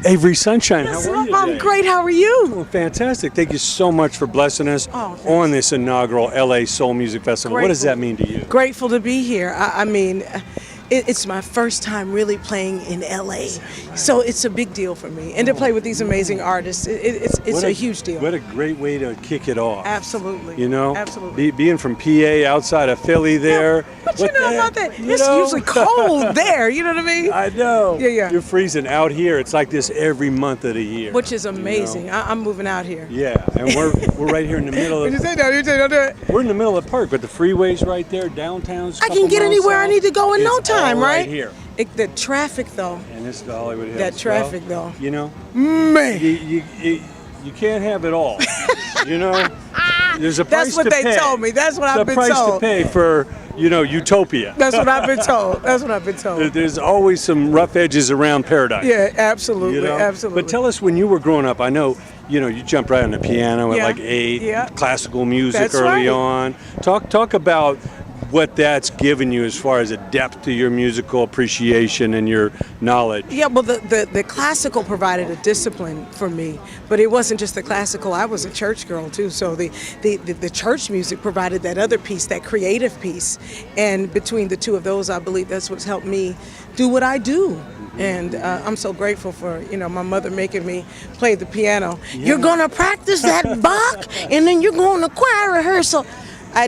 Avery Sunshine, Yes, how are you I'm today? great. How are you? Well, fantastic. Thank you so much for blessing us on this inaugural LA Soul Music Festival. What does that mean to you? Grateful to be here. I mean, it's my first time really playing in LA, so it's a big deal for me. And to play with these amazing artists, it's a huge deal. What a great way to kick it off. Absolutely. You know, absolutely. Being from PA, outside of Philly, there. What you know about that? It's usually cold there. You know what I mean? I know. Yeah. You're freezing out here. It's like this every month of the year. Which is amazing. You know? I'm moving out here. Yeah, and we're right here in the middle of. When you say no, don't do it. We're in the middle of the park, but the freeway's right there, downtown's. I can get anywhere I need to go in no time, right? Right here. The traffic, though. And this is the Hollywood Hills. That traffic, though. You know, man, you can't have it all. You know, there's a price to pay. That's what they told me. That's what I've been told. There's a price to pay for, utopia. That's what I've been told. That's what I've been told. There's always some rough edges around paradise. Yeah, absolutely, absolutely. But tell us, when you were growing up, I know, you jumped right on the piano at like 8. Yeah. Classical music That's early right. on. Talk about what that's given you as far as a depth to your musical appreciation and your knowledge. Yeah, well, the classical provided a discipline for me, but it wasn't just the classical. I was a church girl too, so the church music provided that other piece, that creative piece, and between the two of those, I believe that's what's helped me do what I do. And I'm so grateful for my mother making me play the piano. Yeah. You're gonna practice that Bach, and then you're going to choir rehearsal. I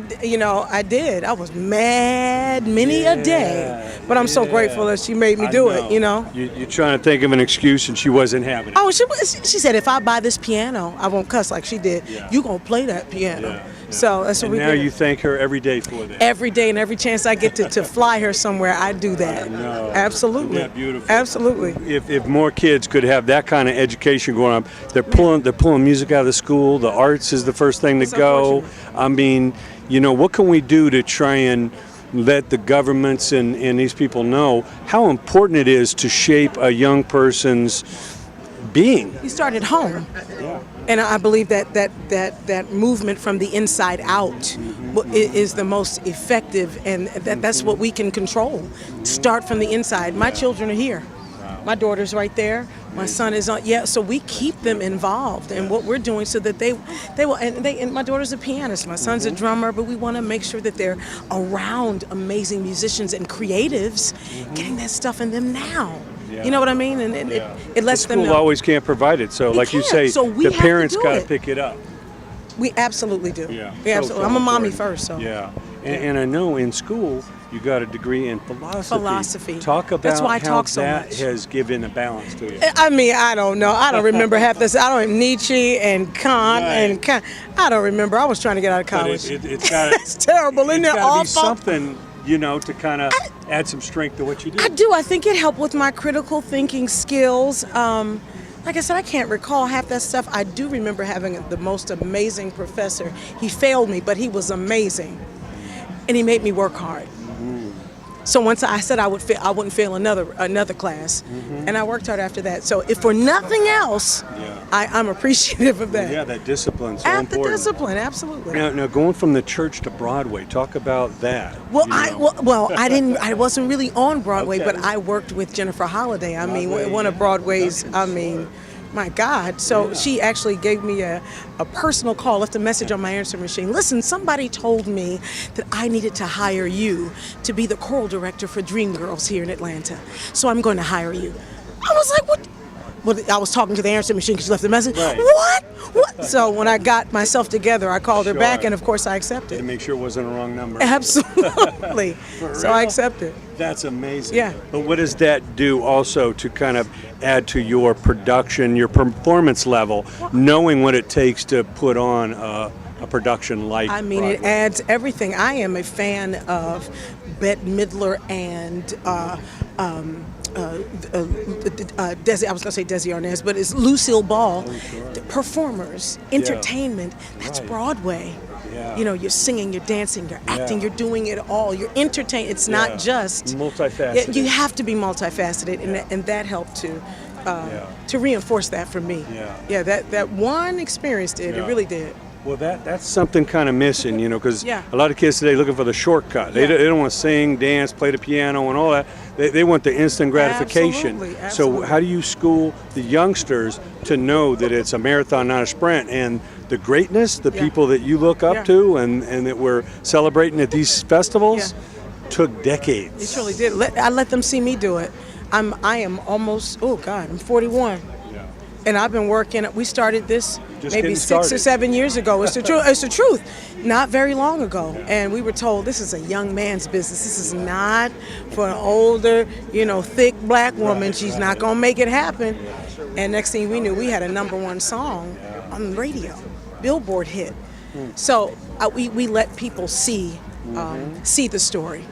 did. I was mad many a day, but I'm so grateful that she made me do it. You're trying to think of an excuse, and she wasn't having it. Oh, she said, if I buy this piano, I won't cuss like she did. Yeah. You gonna play that piano. Yeah. So that's what we do. Now you thank her every day for that. Every day and every chance I get to fly her somewhere, I do that. I know. Absolutely. Isn't that beautiful? Absolutely. If more kids could have that kind of education going on, they're pulling music out of the school. The arts is the first thing to go. I mean, what can we do to try and let the governments and these people know how important it is to shape a young person's being? You start at home. Yeah. And I believe that movement from the inside out is the most effective, and that's what we can control. Start from the inside. My children are here. My daughter's right there. My son is on. Yeah, so we keep them involved in what we're doing so that they will. And my daughter's a pianist. My son's a drummer. But we want to make sure that they're around amazing musicians and creatives, getting that stuff in them now. Yeah. You know what I mean? And it lets them know. The school always can't provide it. So, like you say, so the parents got to pick it up. We absolutely do. Yeah. Absolutely. I'm a mommy first. So. Yeah. And I know in school you got a degree in philosophy. Talk about That's why I how talk so that much. has given a balance to you. I mean, I don't know. I don't remember half this. I don't Nietzsche and Kant and Kant. I don't remember. I was trying to get out of college. It's got It's terrible, isn't it? It's got to be Awful. something, to kind of add some strength to what you do. I do. I think it helped with my critical thinking skills. Like I said, I can't recall half that stuff. I do remember having the most amazing professor. He failed me, but he was amazing. And he made me work hard. So once I said I wouldn't fail another class, and I worked hard after that. So if for nothing else, I'm appreciative of that. Yeah, that discipline's so important. The discipline, absolutely. Now, going from the church to Broadway, talk about that. Well, I wasn't really on Broadway, but I worked with Jennifer Holliday. I mean, one of Broadway's. I mean, my God. So she actually gave me a personal call, left a message on my answering machine. Listen, somebody told me that I needed to hire you to be the choral director for Dreamgirls here in Atlanta. So I'm going to hire you. I was like, what? Well, I was talking to the answering machine because she left the message. Right. What? So when I got myself together, I called her back, and of course I accepted. To make sure it wasn't a wrong number. Absolutely. So I accepted. That's amazing. Yeah. But what does that do also to kind of add to your production, your performance level, knowing what it takes to put on a production like Broadway? It adds everything. I am a fan of Bette Midler and Desi. I was going to say Desi Arnaz, but it's Lucille Ball. Performers, entertainment. That's Broadway. Yeah. You're singing, you're dancing, you're acting, you're doing it all. You're entertaining. It's not just multifaceted. You have to be multifaceted, and that helped to reinforce that for me. Yeah. That one experience did. It really did. Well, that's something kind of missing, you know, because Yeah. a lot of kids today looking for the shortcut. They don't want to sing, dance, play the piano, and all that. They want the instant gratification. Absolutely. So how do you school the youngsters to know that it's a marathon, not a sprint, and the greatness, the people that you look up to, and that we're celebrating at these festivals, took decades. It surely did. I let them see me do it. I am almost, I'm 41. And I've been working. We started this Just maybe getting 6 started. or 7 years ago. It's the truth. It's the truth. Not very long ago, and we were told this is a young man's business. This is not for an older, thick black woman. She's not gonna make it happen. And next thing we knew, we had a #1 song on the radio, Billboard hit. So we let people see the story.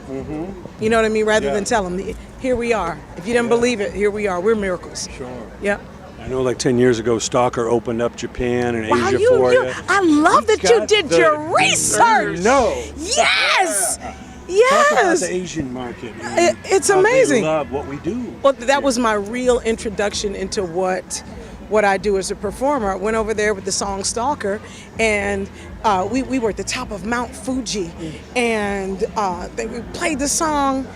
You know what I mean? Rather than tell them, here we are. If you didn't believe it, here we are. We're miracles. Sure. Yep. I know like 10 years ago, Stalker opened up Japan and Wow, Asia for you. I love that you did your research. No. Yes. Talk about Yes. the Asian market. It's How amazing. They love what we do. Well, that was my real introduction into what I do as a performer. I went over there with the song Stalker, and we were at the top of Mount Fuji, and we played the song,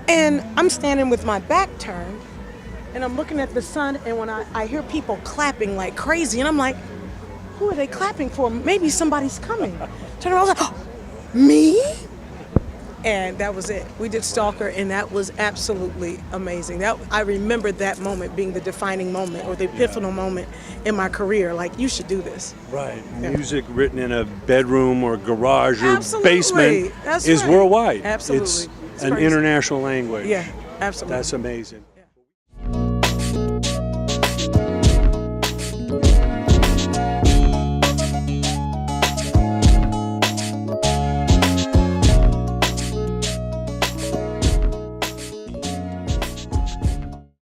and I'm standing with my back turned, and I'm looking at the sun, and when I hear people clapping like crazy, and I'm like, who are they clapping for? Maybe somebody's coming. Turn around, I was like, oh, me? And that was it. We did Stalker, and that was absolutely amazing. I remember that moment being the defining moment or the epiphanal moment in my career. Like, you should do this. Right. Yeah. Music written in a bedroom or garage or Absolutely. basement That's is right. worldwide. Absolutely. It's It's an crazy. international language. Yeah, absolutely. That's amazing.